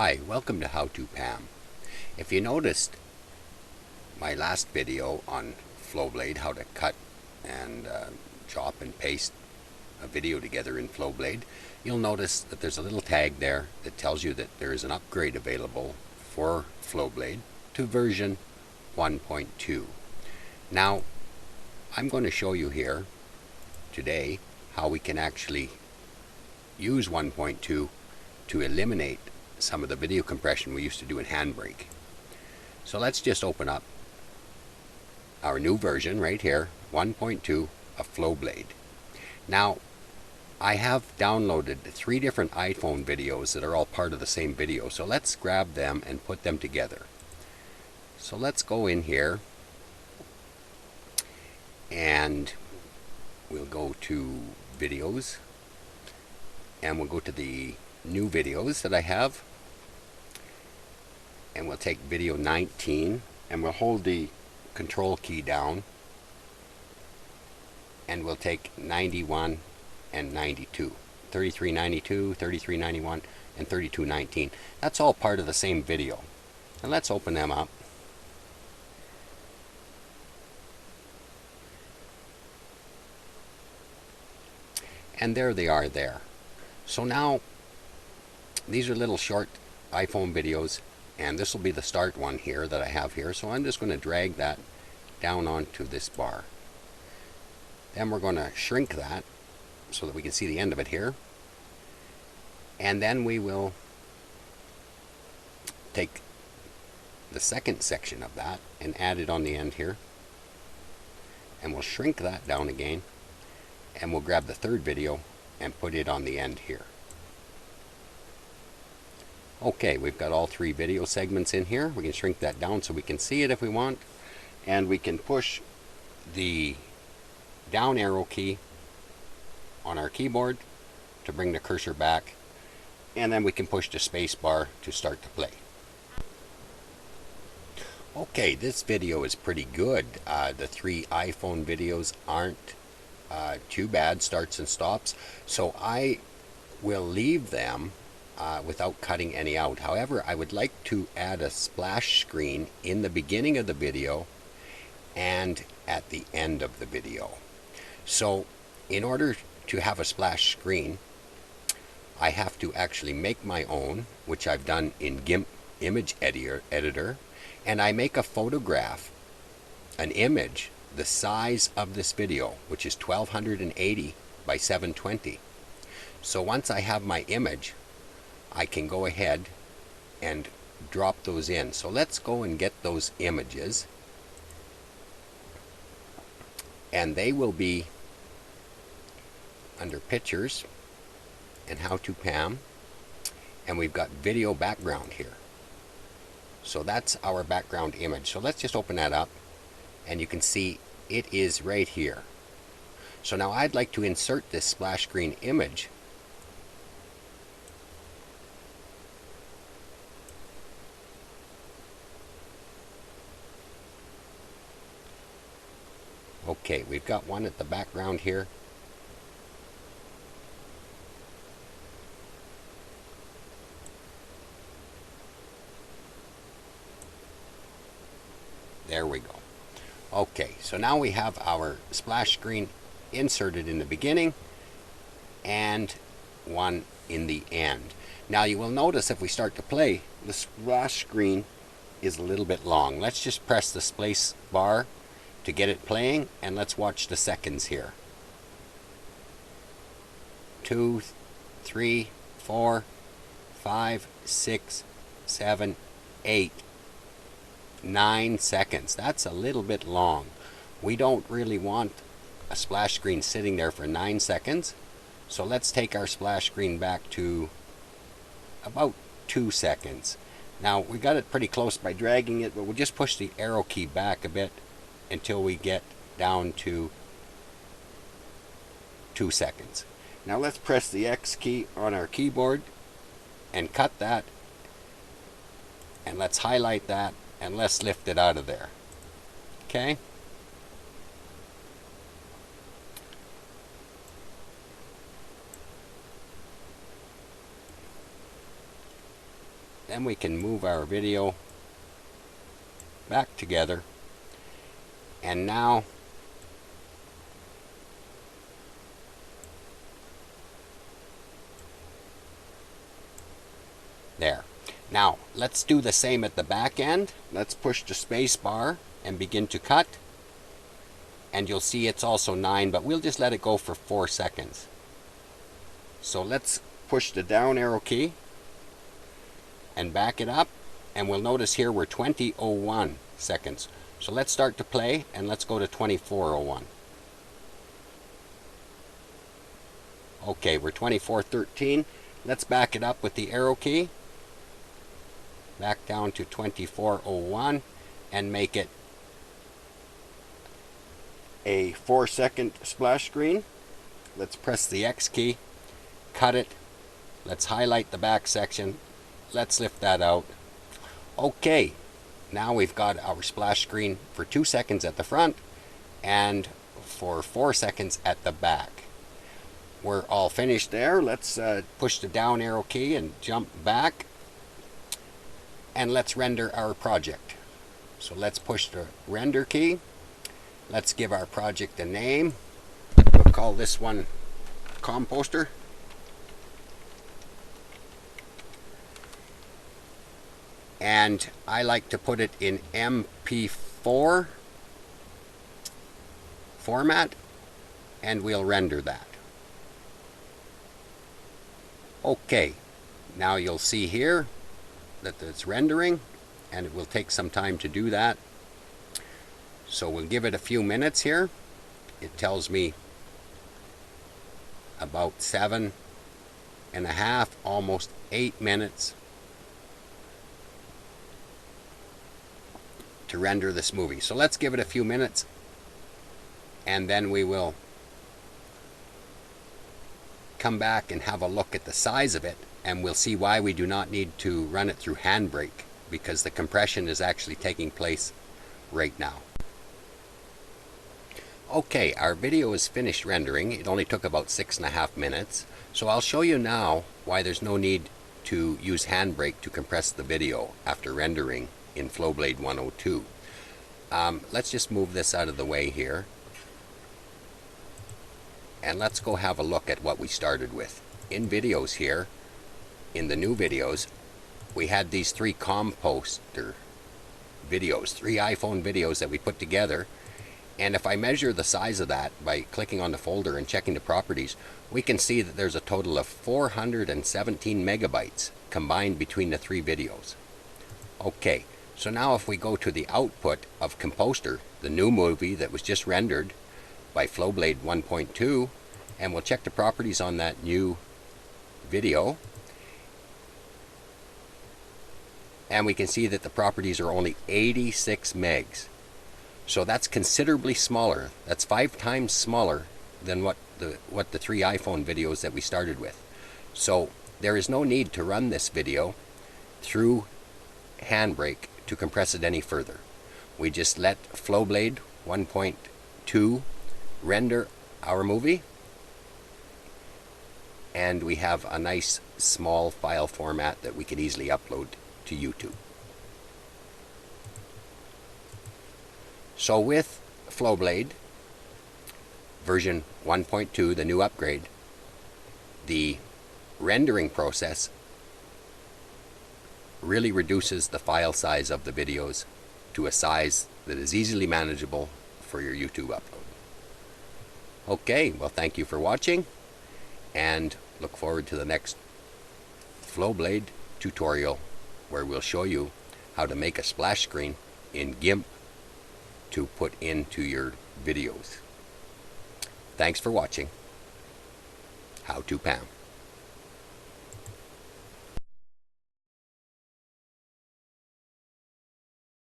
Hi, welcome to howtopam. If you noticed my last video on Flowblade, how to cut and chop and paste a video together in Flowblade, you'll notice that there's a little tag there that tells you that there is an upgrade available for Flowblade to version 1.2. Now, I'm going to show you here today how we can actually use 1.2 to eliminate some of the video compression we used to do in Handbrake. So let's just open up our new version right here, 1.2 of Flowblade. Now, I have downloaded 3 different iPhone videos that are all part of the same video. So let's grab them and put them together. So let's go in here and we'll go to videos and we'll go to the new videos that I have, and we'll take video 19 and we'll hold the control key down and we'll take 91 and 92, 3392, 3391 and 3219. That's all part of the same video. And let's open them up. And there they are there. So now these are little short iPhone videos, and this will be the start one here that I have here. So I'm just going to drag that down onto this bar. Then we're going to shrink that so that we can see the end of it here. And then we will take the second section of that and add it on the end here. And we'll shrink that down again. And we'll grab the third video and put it on the end here. Okay, we've got all 3 video segments in here. We can shrink that down so we can see it if we want. And we can push the down arrow key on our keyboard to bring the cursor back. And then we can push the space bar to start to play. Okay, this video is pretty good. The 3 iPhone videos aren't too bad, starts and stops. So I will leave them without cutting any out. However, I would like to add a splash screen in the beginning of the video and at the end of the video. So in order to have a splash screen, I have to actually make my own, which I've done in GIMP image editor, and I make a photograph, an image the size of this video, which is 1280 by 720. So once I have my image, I can go ahead and drop those in. So let's go and get those images, and they will be under pictures and howtopam, and we've got video background here. So that's our background image. So let's just open that up and you can see it is right here. So now I'd like to insert this splash screen image Okay, we've got one at the background here. There we go. Okay, so now we have our splash screen inserted in the beginning and one in the end. Now you will notice if we start to play, the splash screen is a little bit long. Let's just press the space bar to get it playing, and let's watch the seconds here. 2, 3, 4, 5, 6, 7, 8, 9 seconds. That's a little bit long. We don't really want a splash screen sitting there for 9 seconds. So let's take our splash screen back to about 2 seconds. Now we got it pretty close by dragging it, but we'll just push the arrow key back a bit until we get down to 2 seconds. Now let's press the X key on our keyboard and cut that, and let's highlight that, and let's lift it out of there. Okay? Then we can move our video back together. And now there. Now let's do the same at the back end. Let's push the space bar and begin to cut. And you'll see it's also 9, but we'll just let it go for 4 seconds. So let's push the down arrow key and back it up, and we'll notice here we're 20:01 seconds. So let's start to play and let's go to 24:01. Okay, we're 24:13. Let's back it up with the arrow key, back down to 24:01, and make it a 4-second splash screen. Let's press the X key, cut it. Let's highlight the back section. Let's lift that out. Okay, now we've got our splash screen for 2 seconds at the front and for 4 seconds at the back. We're all finished there. Let's push the down arrow key and jump back, and let's render our project. So let's push the render key. Let's give our project a name. We'll call this one Composter. And I like to put it in MP4 format, and we'll render that. Okay, now you'll see here that it's rendering, and it will take some time to do that. So we'll give it a few minutes here. It tells me about 7.5, almost 8 minutes to render this movie. So let's give it a few minutes, and then we will come back and have a look at the size of it, and we'll see why we do not need to run it through Handbrake, because the compression is actually taking place right now. Okay, our video is finished rendering. It only took about 6.5 minutes. So I'll show you now why there's no need to use Handbrake to compress the video after rendering in Flowblade 1.2. Let's just move this out of the way here. And let's go have a look at what we started with. In videos here, in the new videos, we had these 3 Composter videos, 3 iPhone videos that we put together. And if I measure the size of that by clicking on the folder and checking the properties, we can see that there's a total of 417 megabytes combined between the 3 videos. Okay, so now if we go to the output of Composter, the new movie that was just rendered by Flowblade 1.2, and we'll check the properties on that new video, and we can see that the properties are only 86 megs. So that's considerably smaller. That's 5 times smaller than what the 3 iPhone videos that we started with. So there is no need to run this video through Handbrake to compress it any further. We just let Flowblade 1.2 render our movie, and we have a nice small file format that we can easily upload to YouTube. So with Flowblade version 1.2, the new upgrade, the rendering process really reduces the file size of the videos to a size that is easily manageable for your YouTube upload. Okay, well, thank you for watching, and look forward to the next Flowblade tutorial where we'll show you how to make a splash screen in GIMP to put into your videos. Thanks for watching. Howtopam.